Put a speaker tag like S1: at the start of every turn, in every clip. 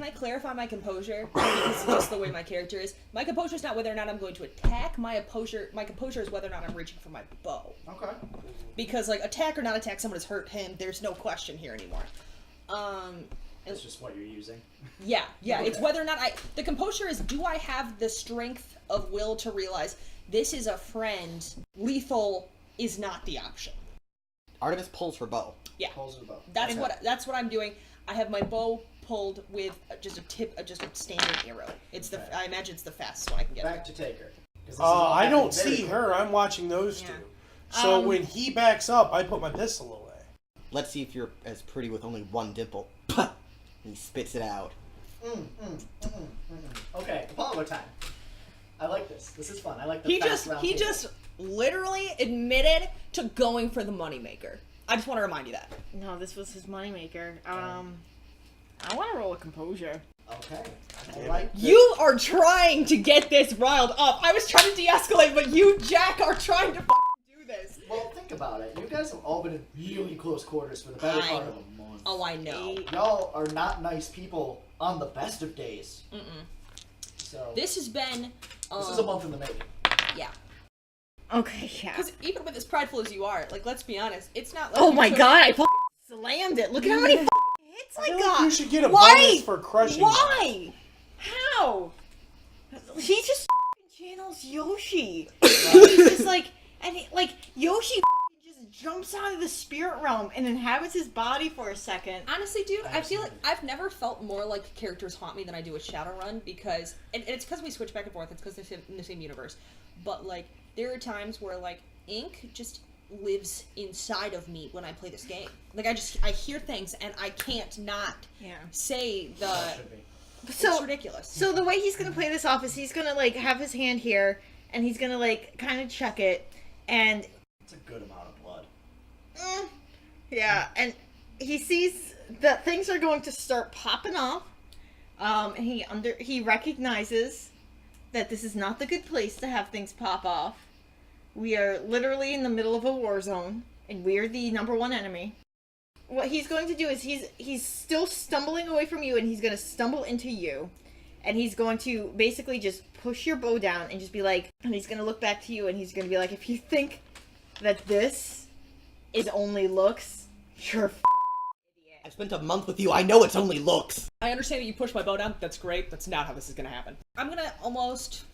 S1: can I clarify my composure? Because it's just the way my character is. My composure is not whether or not I'm going to attack. My composure is whether or not I'm reaching for my bow.
S2: Okay.
S1: Because, like, attack or not attack, someone has hurt him. There's no question here anymore.
S2: It's just what you're using.
S1: Yeah.
S2: Okay.
S1: It's whether or not the composure is, do I have the strength of will to realize this is a friend? Lethal is not the option.
S3: Artemis pulls her bow.
S1: Yeah.
S2: Pulls her bow.
S1: That's what I'm doing. I have my bow pulled with just a standard arrow. It's I imagine it's the fastest one I can get.
S2: Back to Taker.
S4: I don't see her. I'm watching those two. So when he backs up, I put my pistol away.
S3: Let's see if you're as pretty with only one dimple. He spits it out.
S2: Okay, Apollo time. I like this. This is fun. I like the
S1: He just literally admitted to going for the moneymaker. I just want to remind you that.
S5: No, this was his moneymaker. I want to roll a composure.
S2: Okay. I like this.
S1: You are trying to get this riled up. I was trying to de-escalate, but you, Jack, are trying to do this.
S2: Well, think about it. You guys have all been in really close quarters for the better part of a month.
S1: Oh, I know.
S2: Y'all are not nice people on the best of days. So
S1: this has been...
S2: this is a month in the making.
S1: Yeah.
S5: Okay, yeah.
S1: Because even with as prideful as you are, like, let's be honest, it's not like...
S5: Oh my god, I slammed it. Look at how many hits I
S4: feel
S5: got.
S4: like you should get a bonus for crushing.
S5: Why? How? He just channels Yoshi. He's just like, Yoshi just jumps out of the spirit realm and inhabits his body for a second.
S1: Honestly, dude, I feel like I've never felt more like characters haunt me than I do with Shadowrun, because... And it's because we switch back and forth, it's because they're in the same universe. But, like, there are times where, like, ink just lives inside of me when I play this game. Like, I hear things and I can't not say the... It's ridiculous.
S5: So the way he's gonna play this off is he's gonna, like, have his hand here, and he's gonna, like, kind of check it, and...
S2: It's a good amount of blood.
S5: Yeah, and he sees that things are going to start popping off, and he recognizes that this is not the good place to have things pop off. We are literally in the middle of a war zone, and we're the #1 enemy. What he's going to do is he's still stumbling away from you, and he's going to stumble into you, and he's going to basically just push your bow down and just be like, and he's going to look back to you, and he's going to be like, if you think that this is only looks, you're a idiot.
S3: I've spent a month with you. I know it's only looks.
S1: I understand that you push my bow down. That's great. That's not how this is going to happen. I'm going to almost...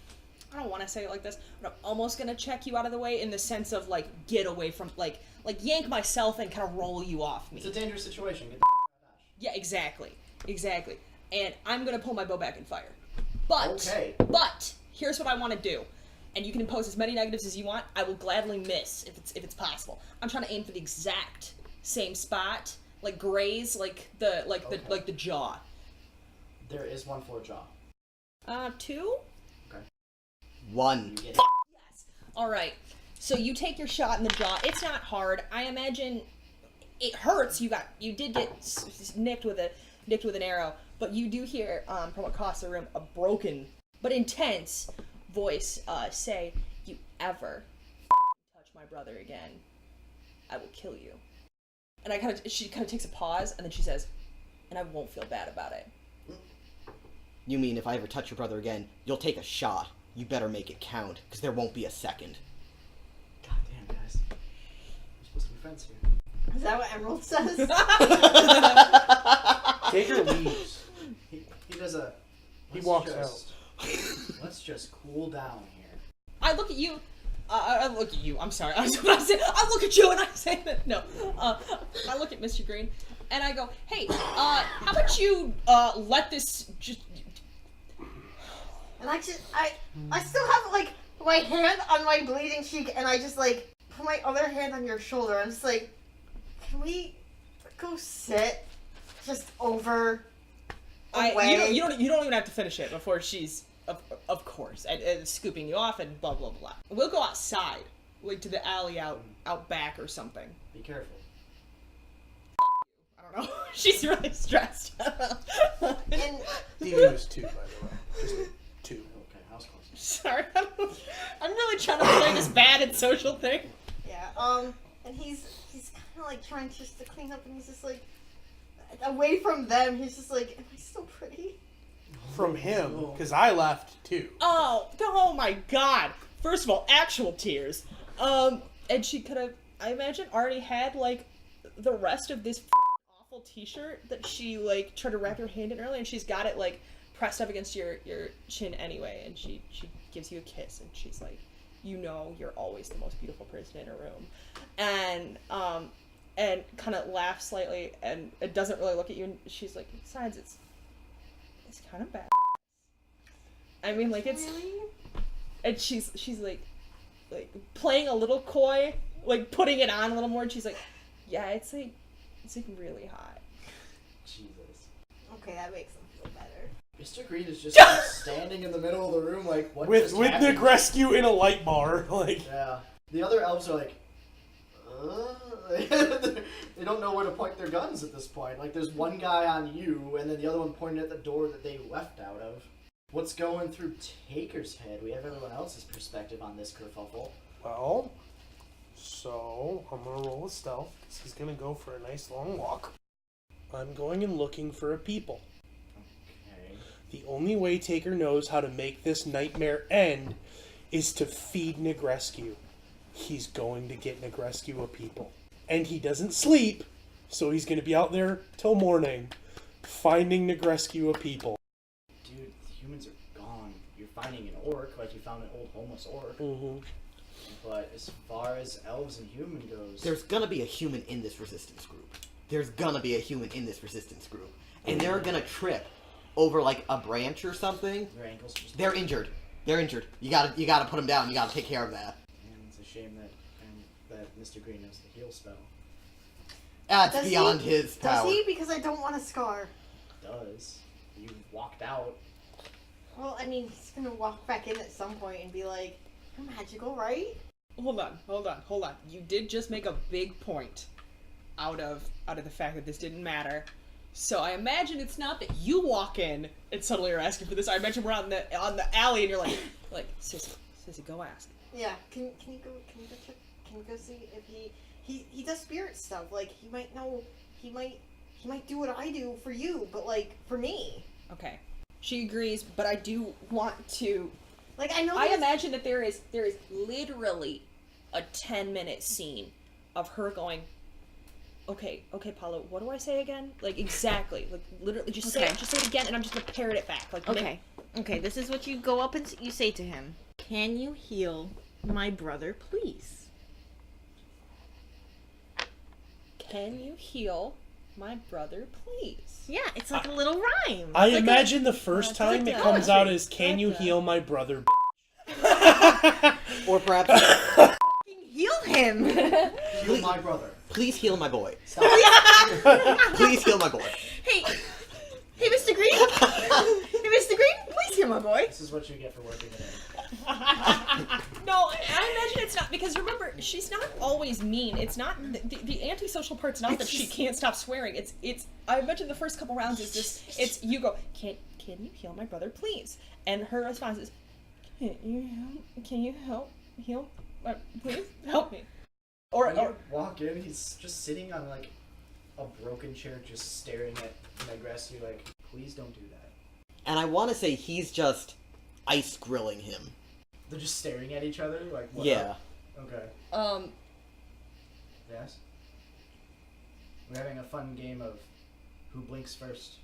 S1: I don't want to say it like this, but I'm almost going to check you out of the way in the sense of, like, get away from... Like yank myself and kind of roll you off me.
S2: It's a dangerous situation. Get
S1: Yeah, exactly. And I'm going to pull my bow back and fire. But here's what I want to do. And you can impose as many negatives as you want. I will gladly miss if it's possible. I'm trying to aim for the exact same spot, like graze, like the jaw.
S2: There is one for jaw.
S1: 2?
S2: Okay.
S3: 1.
S2: You get it.
S1: Yes. All right. So you take your shot in the jaw. It's not hard. I imagine it hurts. You did get nicked with an arrow, but you do hear from across the room a broken but intense voice say, "You ever touch my brother again, I will kill you." And she kind of takes a pause, and then she says, "And I won't feel bad about it."
S3: You mean if I ever touch your brother again, you'll take a shot. You better make it count, because there won't be a second.
S2: God damn, guys. We're supposed to be friends here.
S5: Is that what Emerald says?
S4: Taker leaves.
S2: He does a...
S4: He walks out.
S2: Let's just cool down here.
S1: I look at you. I look at you. I'm sorry. I look at you and I say that. No. I look at Mr. Green and I go, "Hey, how about you let this just..."
S5: And I still have, like, my hand on my bleeding cheek, and I just, like, put my other hand on your shoulder. I'm just like, can we go sit just over away?
S1: You don't even have to finish it before she's, of course, and scooping you off and blah, blah, blah. We'll go outside, like to the alley out back or something.
S2: Be careful.
S1: I don't know. She's really stressed.
S5: And
S4: DV was 2, by the way. Just 2.
S2: Okay, I was close.
S1: Sorry, I'm really trying to play this bad and social thing.
S5: yeah, and he's kind of like trying just to clean up, and he's just like, away from them, he's just like, am I still pretty?
S4: from him, because I left too.
S1: Oh my god. First of all, actual tears. And she could have, I imagine, already had, like, the rest of this awful t-shirt that she, like, tried to wrap your hand in earlier, and she's got it, like, pressed up against your chin anyway, and she gives you a kiss, and she's like, you know you're always the most beautiful person in a room. And kind of laughs slightly, and it doesn't really look at you, and she's like, besides, it's kind of bad. I mean, like, it's... And she's like playing a little coy, like putting it on a little more, and she's like, yeah, it's like really hot.
S2: Jesus.
S5: Okay, that makes them feel better.
S2: Mr. Green is just like, standing in the middle of the room, like, what
S4: With
S2: just happened?
S4: Negrescu in a light bar, like...
S2: Yeah. The other elves are like, they don't know where to point their guns at this point. Like, there's one guy on you, and then the other one pointing at the door that they left out of. What's going through Taker's head? We have everyone else's perspective on this kerfuffle.
S4: Well, so I'm gonna roll a stealth, because he's gonna go for a nice long walk. I'm going and looking for a people.
S2: Okay.
S4: The only way Taker knows how to make this nightmare end is to feed Negrescu. He's going to get Negrescu a people. And he doesn't sleep, so he's going to be out there till morning, finding Negrescu a people.
S2: Dude, humans are gone. You're finding an orc, like you found an old homeless orc.
S4: Mm-hmm.
S2: But as far as elves and human goes...
S3: There's gonna be a human in this resistance group. There's gonna be a human in this resistance group. And they're gonna trip over, like, a branch or something.
S2: Their ankles just...
S3: They're injured. They're injured. You gotta put them down. You gotta take care of that.
S2: And it's a shame that Mr. Green knows the heal spell.
S3: That's
S5: Does
S3: beyond
S5: he?
S3: his power.
S5: Does he? Because I don't want a scar.
S2: Does. You walked out.
S5: Well, I mean, he's gonna walk back in at some point and be like, "You're magical, right?"
S1: Hold on. You did just make a big point out of the fact that this didn't matter. So I imagine it's not that you walk in and suddenly you're asking for this. I imagine we're on the alley and you're like sissy, go ask.
S5: Yeah. Can you go check? Can you go see if he does spirit stuff? Like, he might know. He might do what I do for you, but like for me.
S1: Okay. She agrees, but I do want to.
S5: Like, I know.
S1: I imagine that there is literally a 10-minute scene of her going, okay, Paulo, what do I say again? Like, exactly. Like, literally, just say it again, and I'm just gonna parrot it back. Like,
S5: Okay, this is what you go up and you say to him. Can you heal my brother, please?
S1: Can you heal my brother, please?
S5: Yeah, it's like a little rhyme.
S4: I
S5: It's like
S4: imagine the first time
S1: like
S4: it
S1: a
S4: comes out
S1: poetry.
S4: as, can you heal my brother,
S3: Or perhaps,
S5: heal him.
S2: Heal my brother.
S3: please heal my boy.
S2: Stop.
S3: Please heal my boy.
S5: Hey, Mr. Green. Hey, Mr. Green, please heal my boy.
S2: This is what you get for working with him.
S1: No, I imagine it's not, because remember, she's not always mean. It's not, the antisocial part's not that she can't stop swearing. It's, I imagine the first couple rounds is this, it's, you go, can you heal my brother, please? And her response is, can you help, heal, please, help me.
S2: When you walk in, he's just sitting on, like, a broken chair, just staring at Negrescu, like, please don't do that.
S3: And I want to say he's just ice grilling him.
S2: They're just staring at each other, like, what
S3: Yeah.
S2: up? Okay. Yes? We're having a fun game of who blinks first.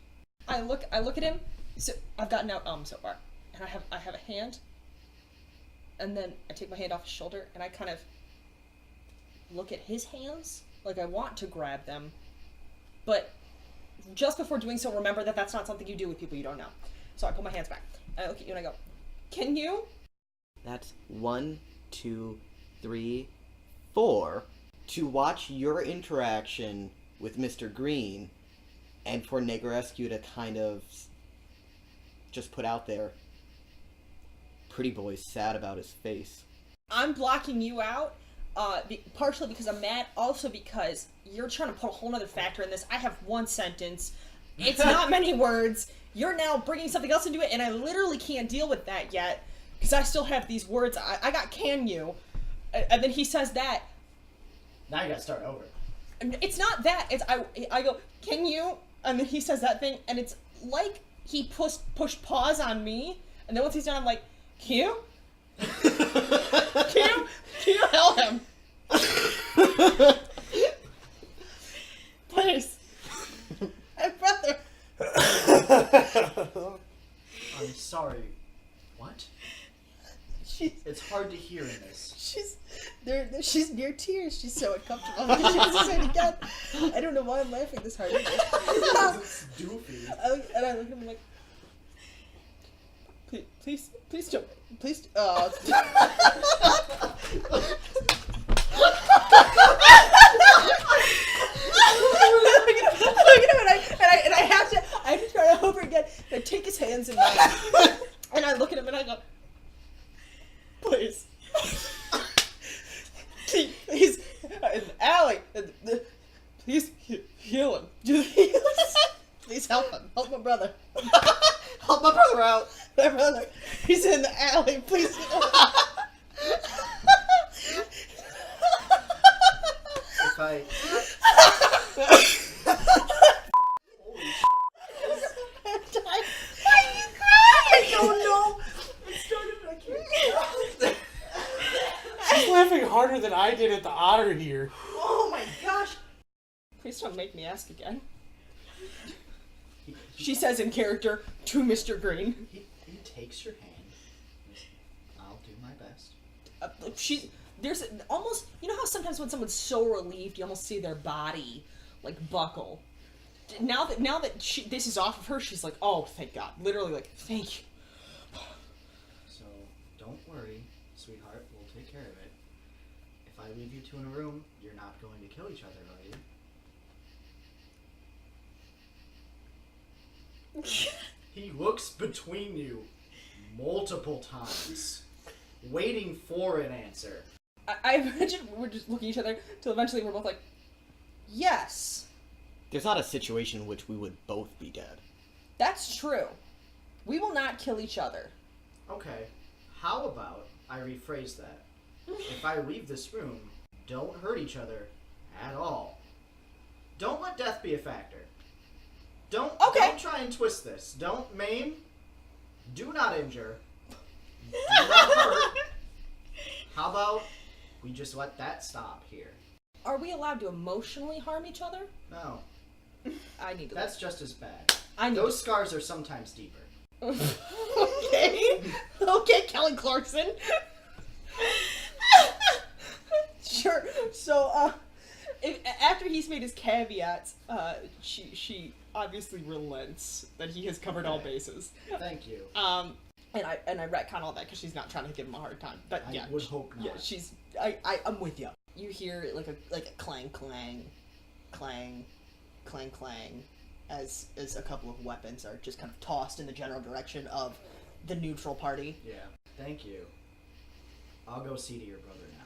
S1: I look at him, so I've gotten out, so far, and I have a hand, and then I take my hand off his shoulder, and I kind of look at his hands, like I want to grab them, but just before doing so, remember that that's not something you do with people you don't know. So I pull my hands back, I look at you and I go, can you?
S3: That's 1, 2, 3, 4. To watch your interaction with Mr. Green, and for Negrescu to kind of just put out there, pretty boy's sad about his face.
S1: I'm blocking you out, partially because I'm mad, also because you're trying to put a whole nother factor in this. I have one sentence. It's not many words. You're now bringing something else into it, and I literally can't deal with that yet, because I still have these words. I got can you, and then he says that.
S2: Now you gotta start over.
S1: It's not that. It's I go, can you, and then he says that thing, and it's like he pushed pause on me, and then once he's done, I'm like, can you help him? Please. My brother.
S2: I'm sorry. What? It's hard to hear in this.
S1: She's near tears. She's so uncomfortable. She doesn't say it again. I don't know why I'm laughing this hard.
S2: It's doofy.
S1: And I look at him like, please don't, please. And I have to try it over again. And I take his hands in mine, and I look at him and I go, please. He's in the alley. Please heal him. Please help him. Help my brother. Help my brother out. My brother. He's in the alley. Please heal him.
S2: If I...
S5: Why are you crying?
S1: I don't know. It started and I can't stop.
S4: She's laughing harder than I did at the otter here.
S1: Oh my gosh. Please don't make me ask again. She says in character to Mr. Green.
S2: He takes your hand. I'll do my best.
S1: There's almost, you know how sometimes when someone's so relieved, you almost see their body like buckle. Now that this is off of her, she's like, oh, thank God. Literally like, thank you.
S2: So, don't worry, sweetheart. We'll take care of it. If I leave you two in a room, you're not going to kill each other, are you? He looks between you multiple times, waiting for an answer.
S1: I imagine we're just looking at each other till eventually we're both like, yes.
S3: There's not a situation in which we would both be dead.
S1: That's true. We will not kill each other.
S2: Okay, how about I rephrase that? If I leave this room, don't hurt each other at all. Don't let death be a factor. Don't try and twist this. Don't maim. Do not injure. Do not hurt. How about we just let that stop here?
S1: Are we allowed to emotionally harm each other?
S2: No.
S1: I need to.
S2: That's just as bad.
S1: Those
S2: scars are sometimes deeper.
S1: Okay. Okay, Kelly Clarkson. Sure. So, after he's made his caveats, she obviously relents that he has covered all bases.
S2: Thank you.
S1: And I retcon all that because she's not trying to give him a hard time. But yeah,
S2: I would hope not.
S1: Yeah, I'm with you. You hear like a clang clang, clang, clang clang, as a couple of weapons are just kind of tossed in the general direction of the neutral party.
S2: Yeah. Thank you. I'll go see to your brother now.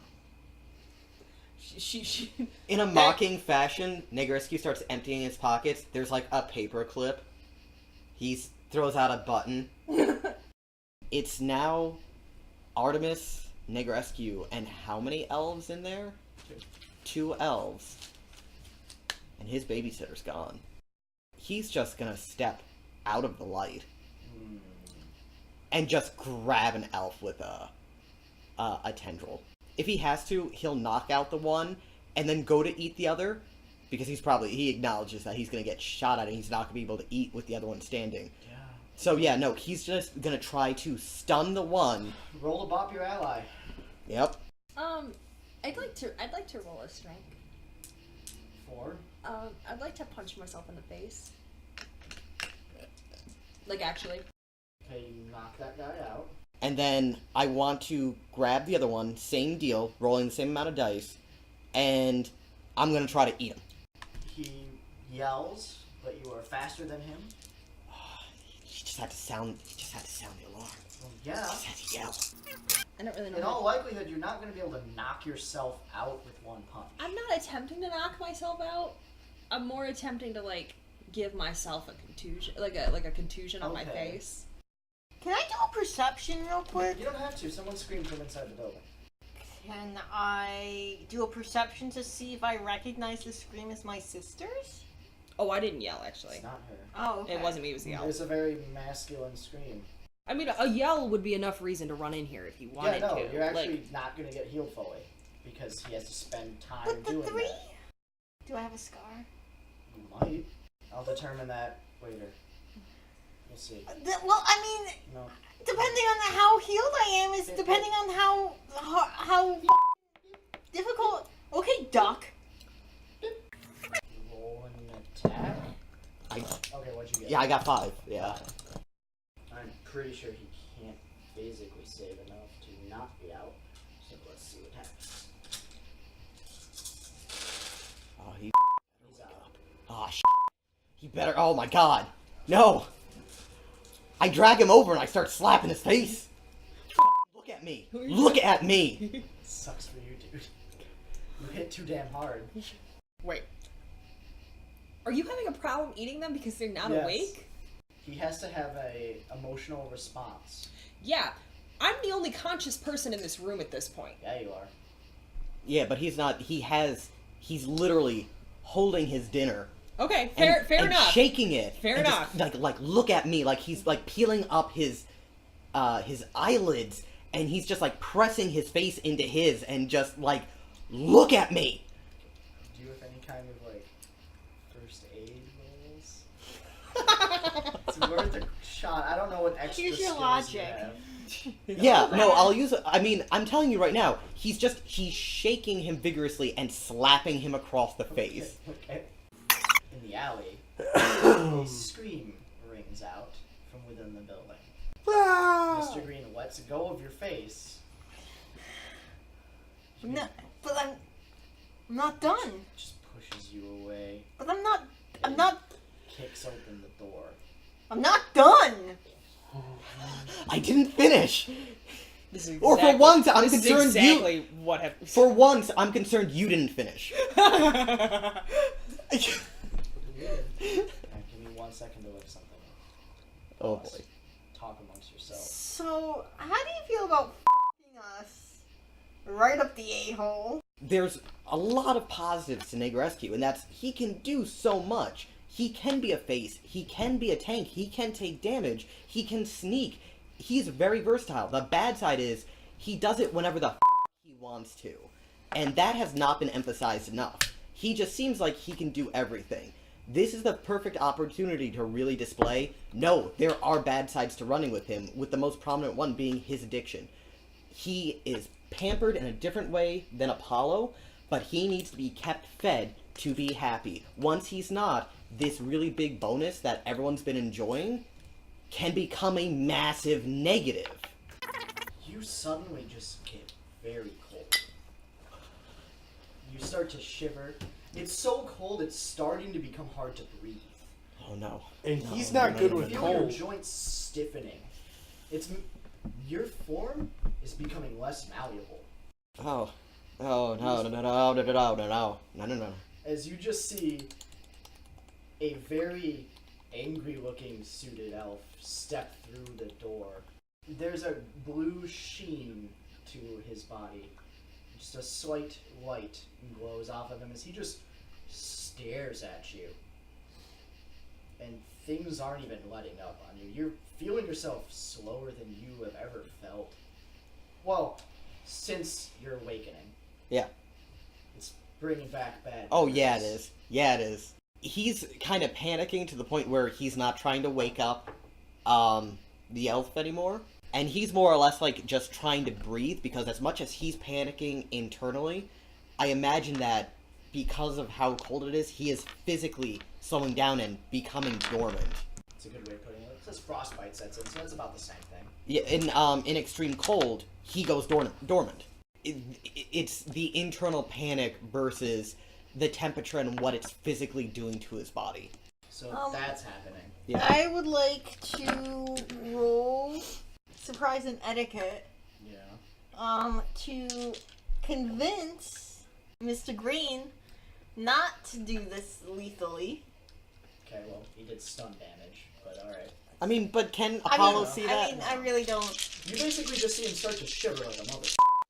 S1: She
S3: In a mocking fashion, Negrescu starts emptying his pockets. There's like a paper clip. He throws out a button. It's now Artemis, Negrescu, and how many elves in there? 2 elves. And his babysitter's gone. He's just gonna step out of the light and just grab an elf with a tendril. If he has to, he'll knock out the one and then go to eat the other, because he acknowledges that he's gonna get shot at and he's not gonna be able to eat with the other one standing.
S2: Yeah.
S3: So yeah, no, he's just gonna try to stun the one.
S2: Roll to bop your ally.
S3: Yep.
S1: I'd like to roll a strength.
S2: 4.
S1: I'd like to punch myself in the face. Like, actually.
S2: Okay, you knock that guy out.
S3: And then I want to grab the other one, same deal, rolling the same amount of dice, and I'm gonna try to eat him.
S2: He yells, but you are faster than him.
S3: He just had to sound the alarm.
S2: Well, yeah.
S3: He just had to yell.
S1: I don't really know.
S2: In all likelihood, you're not going to be able to knock yourself out with one punch.
S1: I'm not attempting to knock myself out. I'm more attempting to, like, give myself a contusion, like a contusion on my face.
S5: Can I do a perception real quick?
S2: You don't have to. Someone screamed from inside the building.
S5: Can I do a perception to see if I recognize the scream as my sister's?
S1: Oh, I didn't yell, actually.
S2: It's not her.
S5: Oh, okay.
S1: It wasn't me, it was the
S2: It
S1: yell.
S2: was a very masculine scream.
S1: I mean, a yell would be enough reason to run in here if you wanted
S2: Yeah, no,
S1: to.
S2: you're actually
S1: Like,
S2: not going to get healed fully. Because he has to spend time
S5: But the
S2: doing
S5: 3?
S2: that.
S5: Do I have a scar?
S2: You might. I'll determine that later. We'll see.
S5: Well, I mean,
S2: No.
S5: depending on how healed I am is depending on how difficult. Okay, Doc.
S2: Roll an attack? Okay, what'd you get?
S3: Yeah, I got 5. Yeah.
S2: I'm pretty sure he can't physically save enough to not be out. So let's see what happens.
S3: Oh,
S2: He's out.
S3: Oh, he better. Oh my god. No. I drag him over and I start slapping his face. Look at me.
S1: Who are you
S3: Look at me.
S2: Sucks for you, dude. You hit too damn hard.
S1: wait. Are you having a problem eating them because they're not
S2: Yes.
S1: awake?
S2: He has to have a emotional response.
S1: Yeah. I'm the only conscious person in this room at this point.
S2: Yeah, you are.
S3: Yeah, but he's not. He's literally holding his dinner.
S1: Okay,
S3: and
S1: fair enough.
S3: Shaking it.
S1: Fair
S3: and
S1: enough.
S3: Just, like look at me, like he's like peeling up his eyelids, and he's just like pressing his face into his, and just like look at me.
S2: Do you have any kind of like first aid rolls? It's worth a shot. I don't know what extra
S5: Here's your
S2: skills
S5: logic.
S2: you have.
S3: Yeah, no, I'll use it. I mean, I'm telling you right now, he's shaking him vigorously and slapping him across the face.
S2: Okay. In the alley, a scream rings out from within the building. Mr. Green lets go of your face.
S5: No, but I'm not done.
S2: Just pushes you away.
S5: But I'm not
S2: Kicks open the door.
S5: I'm not done.
S3: I didn't finish.
S1: This is
S3: Or for once, I'm
S1: this is
S3: concerned
S1: exactly what happened.
S3: For once, I'm concerned you didn't finish.
S2: Weird. Give me 1 second to look something up.
S3: Oh boy.
S2: Talk amongst yourselves.
S5: So, how do you feel about f***ing us right up the a-hole?
S3: There's a lot of positives to Negrescu, and that's he can do so much. He can be a face, he can be a tank, he can take damage, he can sneak. He's very versatile. The bad side is he does it whenever the he wants to. And that has not been emphasized enough. He just seems like he can do everything. This is the perfect opportunity to really display, no, there are bad sides to running with him, with the most prominent one being his addiction. He is pampered in a different way than Apollo, but he needs to be kept fed to be happy. Once he's not, this really big bonus that everyone's been enjoying can become a massive negative.
S2: You suddenly just get very cold. You start to shiver. It's so cold it's starting to become hard to breathe.
S3: Oh no.
S4: And
S3: No,
S4: he's
S3: no,
S4: not
S3: no,
S4: good
S3: no,
S4: with
S2: You
S3: no.
S2: feel your
S4: cold.
S2: joints stiffening. Your form is becoming less malleable.
S3: Oh. Oh no no no no no no no no no no no.
S2: As you just see a very angry-looking suited elf step through the door. There's a blue sheen to his body. Just a slight light glows off of him as he just stares at you. And things aren't even letting up on you. You're feeling yourself slower than you have ever felt. Well, since your awakening.
S3: Yeah.
S2: It's bringing back bad
S3: Oh yeah, it
S2: memories.
S3: is. Yeah, it is. He's kind of panicking to the point where he's not trying to wake up the elf anymore. And he's more or less like just trying to breathe, because as much as he's panicking internally, I imagine that because of how cold it is, he is physically slowing down and becoming dormant.
S2: It's a good way of putting it. It says frostbite sets in, so it's about the same thing.
S3: Yeah, in extreme cold, he goes dormant. It's the internal panic versus the temperature and what it's physically doing to his body.
S2: So that's happening.
S3: Yeah.
S5: I would like to roll surprise and etiquette
S2: Yeah.
S5: to convince Mr. Green not to do this lethally.
S2: Okay, well, he did stun damage, but alright.
S3: I mean, but can Apollo
S2: mean-
S3: see that?
S5: I mean, I really don't.
S2: You basically just see him start to shiver like a mother.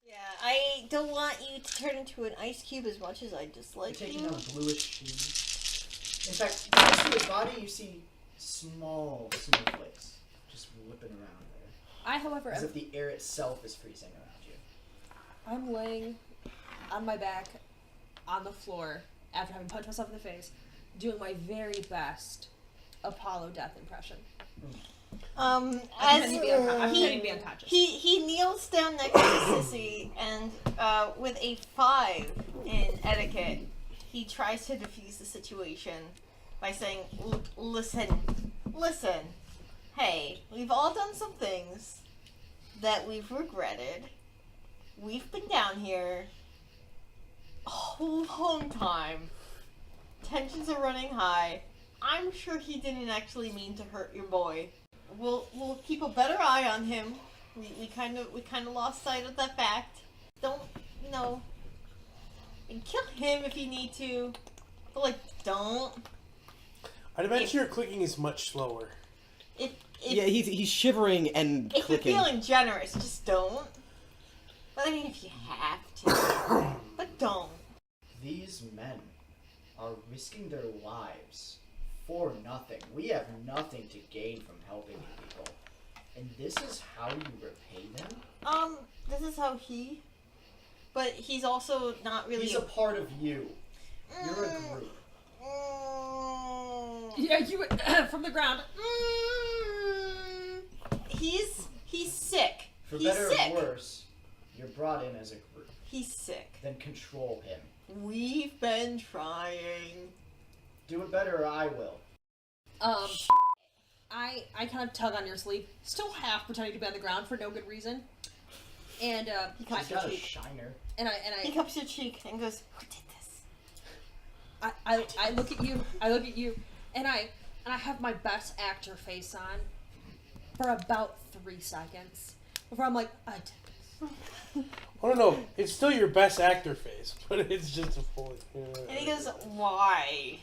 S5: Yeah, I don't want you to turn into an ice cube as much as I
S2: You're
S5: dislike
S2: taking
S5: you.
S2: on a bluish sheen. In fact, next to his body, you see small snowflakes just whipping around there.
S1: I, however,
S2: As if the air itself is freezing around you.
S1: I'm laying on my back on the floor after having punched myself in the face, doing my very best Apollo death impression. I'm pretending to be unconscious.
S5: He kneels down next to Sissy, and with a 5 in etiquette, he tries to defuse the situation by saying, listen, hey, we've all done some things that we've regretted. We've been down here a whole long time. Tensions are running high. I'm sure he didn't actually mean to hurt your boy. We'll keep a better eye on him. We kind of lost sight of that fact. Don't, and kill him if you need to, but don't.
S4: I'd imagine your clicking is much slower.
S3: Yeah, he's shivering and
S5: if
S3: clicking.
S5: you're feeling generous, just don't. But I mean, if you have to, but don't.
S2: These men are risking their lives for nothing. We have nothing to gain from helping you people. And this is how you repay them?
S5: This is how he... But he's also not really...
S2: He's a part of you. You're a group.
S1: Yeah, you from the ground.
S5: He's sick.
S2: For
S5: He's
S2: better
S5: sick.
S2: or worse, you're brought in as a group.
S5: He's sick.
S2: Then control him.
S5: We've been trying.
S2: Do it better or I will.
S1: I kind of tug on your sleeve, still half pretending to be on the ground for no good reason. And
S5: He cups
S2: He's
S5: your
S2: got a
S5: cheek.
S2: shiner.
S1: and
S5: He cups your cheek and goes, "Who did this?"
S1: I look at you, and I have my best actor face on for about 3 seconds before I'm like, I did this.
S4: I don't know. It's still your best actor face, but it's just a full.
S5: And he goes, "Why?"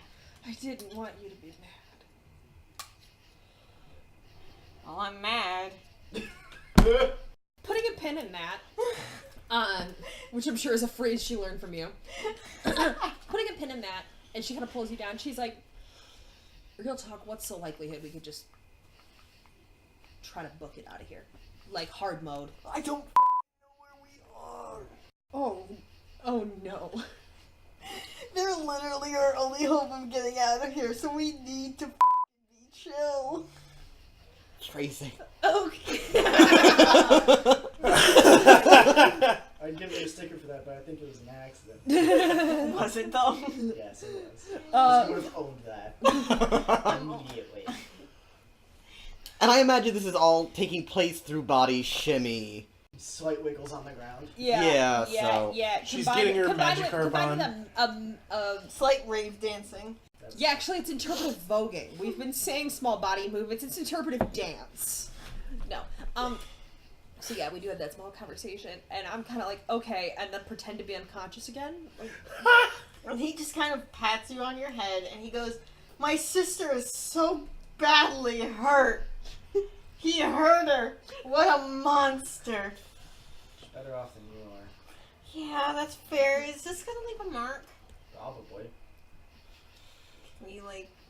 S1: I didn't want you to be mad.
S5: Well, I'm mad.
S1: Putting a pin in that, which I'm sure is a phrase she learned from you. Putting a pin in that, and she kind of pulls you down. She's like, real talk, what's the likelihood we could just try to book it out of here? Like, hard mode.
S4: I don't know where we are.
S1: Oh no.
S5: They're literally our only hope of getting out of here, so we need to be chill.
S3: Tracy.
S5: Okay.
S2: I'd give you a sticker for that, but I think it was an accident.
S5: Was it though?
S2: Yes, it was. 'Cause you would have owned that immediately.
S3: And I imagine this is all taking place through body shimmy.
S2: Slight wiggles on the ground.
S3: Yeah, so-
S4: She's getting her Magikarp
S1: on.
S5: Slight rave dancing.
S1: Yeah, actually, it's interpretive voguing. We've been saying small body movements. It's interpretive dance. No. So yeah, we do have that small conversation, and I'm kind of like, okay, and then pretend to be unconscious again. Like,
S5: And he just kind of pats you on your head, and he goes, "My sister is so badly hurt. He hurt her. What a monster."
S2: She's better off than you are.
S5: Yeah, that's fair. Is this gonna leave a mark?
S2: Probably.
S5: Can we,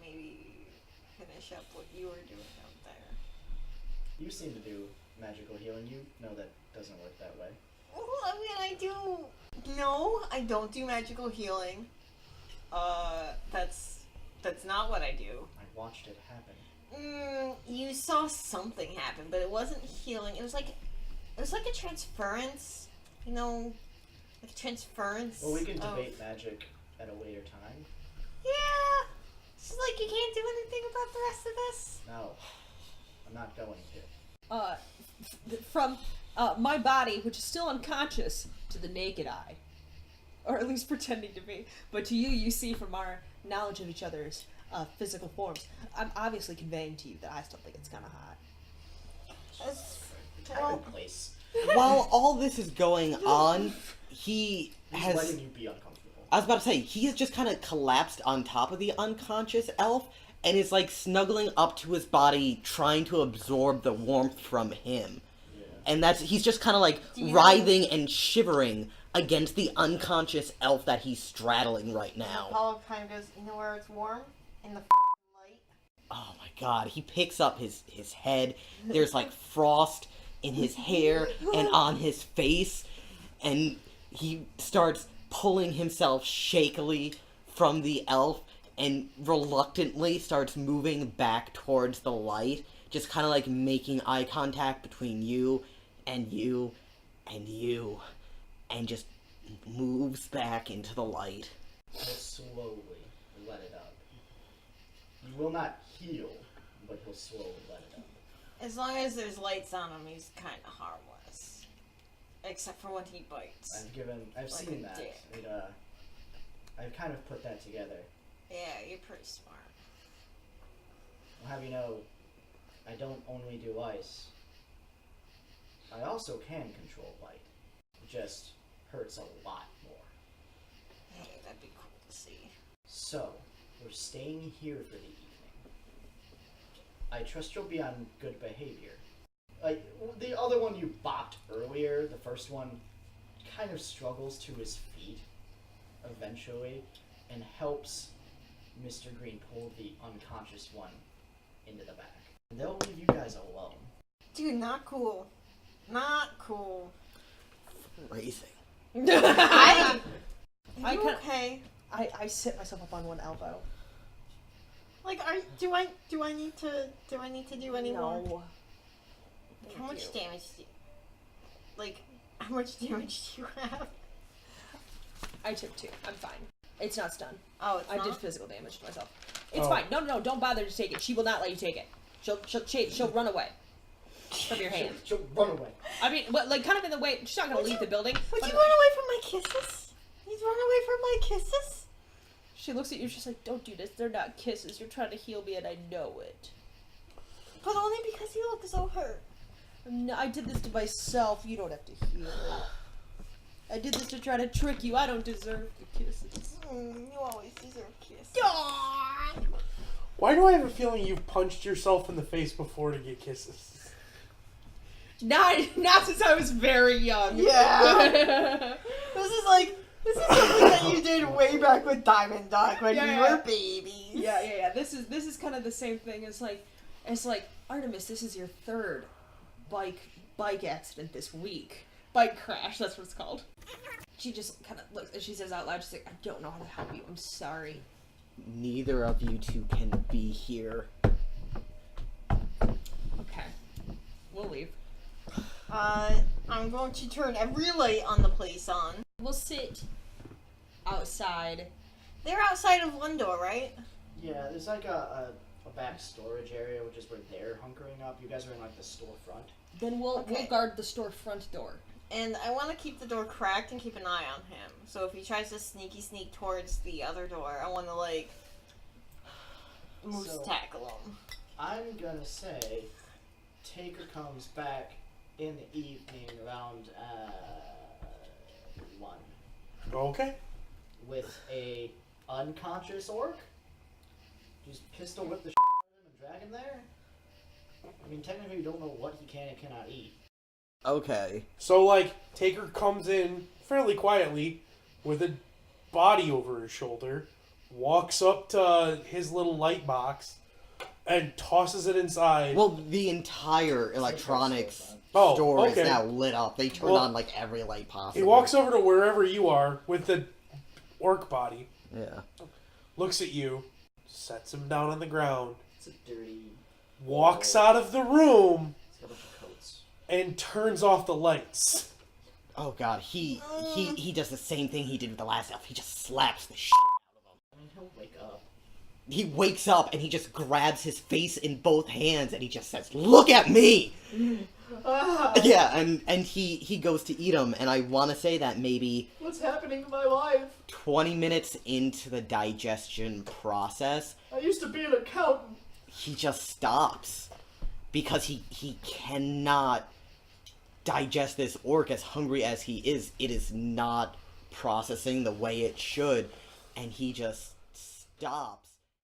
S5: maybe finish up what you were doing out there?
S2: You seem to do magical healing. You know that doesn't work that way.
S5: Well, I mean, I do... No, I don't do magical healing. That's not what I do.
S2: I watched it happen.
S5: You saw something happen, but it wasn't healing. It was like a transference, like a transference.
S2: Well, we can
S5: of-
S2: debate magic at a later time.
S5: Yeah, it's just like you can't do anything about the rest of this.
S2: No, I'm not going to.
S1: from my body, which is still unconscious, to the naked eye, or at least pretending to be, but to you, you see from our knowledge of each other's physical forms. I'm obviously conveying to you that I still think it's kind of hot.
S2: Private place.
S3: While all this is going on, he
S2: He's
S3: has...
S2: letting you be uncomfortable.
S3: I was about to say, he has just kind of collapsed on top of the unconscious elf and is like snuggling up to his body, trying to absorb the warmth from him.
S2: Yeah.
S3: And he's just kind of like writhing and shivering against the unconscious elf that he's straddling right now.
S5: Apollo kind of goes, "You know where it's warm? in the light.
S3: Oh my god, he picks up his head. There's like frost in his hair and on his face. And he starts pulling himself shakily from the elf and reluctantly starts moving back towards the light. Just kind of like making eye contact between you and you and you. And just moves back into the light.
S2: He'll slowly let it up. You will not heal, but he'll slowly let it up.
S5: As long as there's lights on him, he's kind of harmless. Except for when he bites.
S2: I've
S5: Like
S2: seen
S5: a
S2: that.
S5: dick.
S2: I've kind of put that together.
S5: Yeah, you're pretty smart.
S2: I'll have you know, I don't only do ice. I also can control light. It just hurts a lot more.
S5: Hey, that'd be cool to see.
S2: So, we're staying here for the evening. I trust you'll be on good behavior. Like, the other one you bopped earlier, the first one kind of struggles to his feet eventually and helps Mr. Green pull the unconscious one into the back. They'll leave you guys alone.
S5: Dude, not cool. Not cool.
S3: Racing.
S5: I
S1: I
S5: you
S1: can-
S5: okay?
S1: I sit myself up on one elbow.
S5: Like, do I need to do any more?
S1: No.
S5: How much
S1: Thank you.
S5: damage do you, like, how much damage do you have?
S1: I took 2. I'm fine. It's not stun.
S5: Oh, it's
S1: I
S5: not?
S1: did physical damage to myself. It's
S4: Oh.
S1: fine. No, don't bother to take it. She will not let you take it. She'll run away from your hand.
S2: She'll run away.
S1: I mean, like kind of in the way. She's not gonna leave the building.
S5: Would
S1: but
S5: you run away from my kisses? You'd run away from my kisses?
S1: She looks at you. She's like, "Don't do this. They're not kisses. You're trying to heal me, and I know it."
S5: But only because you look so hurt.
S1: No, I did this to myself. You don't have to heal. I did this to try to trick you. I don't deserve the kisses.
S5: You always deserve kisses.
S4: Why do I have a feeling you've punched yourself in the face before to get kisses?
S1: Not since I was very young.
S5: Yeah. This is something that you did way back with Diamond Dog when
S1: Yeah,
S5: we
S1: yeah.
S5: were babies.
S1: Yeah. This is kind of the same thing. It's like Artemis. This is your 3rd bike accident this week. Bike crash. That's what it's called. She just kind of looks. She says out loud, "She's like, I don't know how to help you. I'm sorry."
S3: Neither of you two can be here.
S1: Okay, we'll leave.
S5: I'm going to turn every light on the place on.
S1: We'll sit outside.
S5: They're outside of one door, right?
S2: Yeah, there's like a back storage area, which is where they're hunkering up. You guys are in like the storefront.
S1: Then we'll
S5: Okay.
S1: guard the store front door.
S5: And I want to keep the door cracked and keep an eye on him. So if he tries to sneak towards the other door, I want to, like, moose
S2: So-
S5: tackle him.
S2: I'm gonna say Taker comes back in the evening around 1
S4: Okay.
S2: with a unconscious orc. Just pistol whip the shit out of him and drag him there. I mean, technically you don't know what he can and cannot eat.
S3: Okay.
S4: So, like, Taker comes in fairly quietly with a body over his shoulder, walks up to his little light box, and tosses it inside.
S3: Well, the entire electronics
S4: Oh,
S3: store
S4: okay.
S3: is now lit up. They turn
S4: Well,
S3: on like every light possible.
S4: He walks over to wherever you are with the orc body,
S3: Yeah.
S4: looks at you, sets him down on the ground,
S2: It's a dirty...
S4: walks out of the room,
S2: It's got a bunch of coats.
S4: and turns off the lights.
S3: Oh god, he does the same thing he did with the last elf. He just slaps the shit.
S2: I mean, he'll wake up.
S3: He wakes up and he just grabs his face in both hands and he just says, "Look at me!" Yeah, and he goes to eat him, and I want to say that maybe
S2: What's happening to my life?
S3: 20 minutes into the digestion process,
S2: I used to be an accountant.
S3: he just stops. Because he cannot digest this orc as hungry as he is. It is not processing the way it should, and he just stops.